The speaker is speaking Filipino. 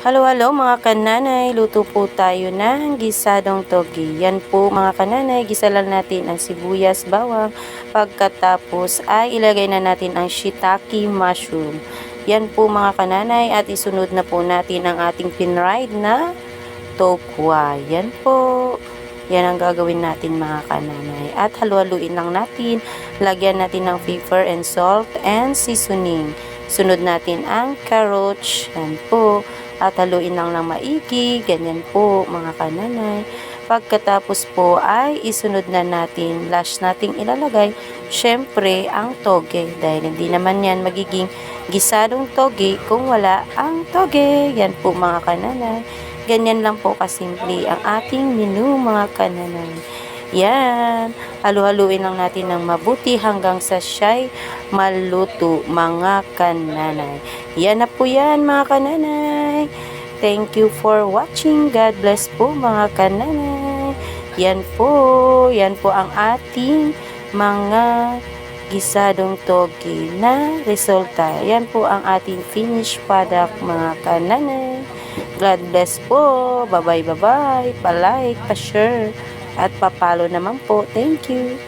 Halo mga kananay, luto po tayo ng gisadong togi. Yan po mga kananay, gisa lang natin ang sibuyas, bawang. Pagkatapos ay ilagay na natin ang shiitake mushroom. Yan po mga kananay at isunod na po natin ang ating pinried na tokwa. Yan po. Yan ang gagawin natin mga kananay. At halu-haluin lang natin. Lagyan natin ng pepper and salt and seasoning. Sunod natin ang carrots. Yan po. At haluin lang ng maigi. Ganyan po mga kananay. Pagkatapos po ay isunod na natin. Last nating ilalagay. Syempre ang toge. Dahil hindi naman yan magiging gisadong toge kung wala ang toge. Yan po mga kananay. Ganyan lang po kasimple ang ating menu mga kananay. Yan. Halu-haluin lang natin ng mabuti hanggang sa siya'y maluto mga kananay. Yan na po yan mga kananay. Thank you for watching. God bless po mga kananay. Yan po. Yan po ang ating mga gisadong toge na resulta. Yan po ang ating finished product mga kananay. God bless po. Bye-bye, bye-bye. Pa-like, pa-share, at pa-follow naman po. Thank you.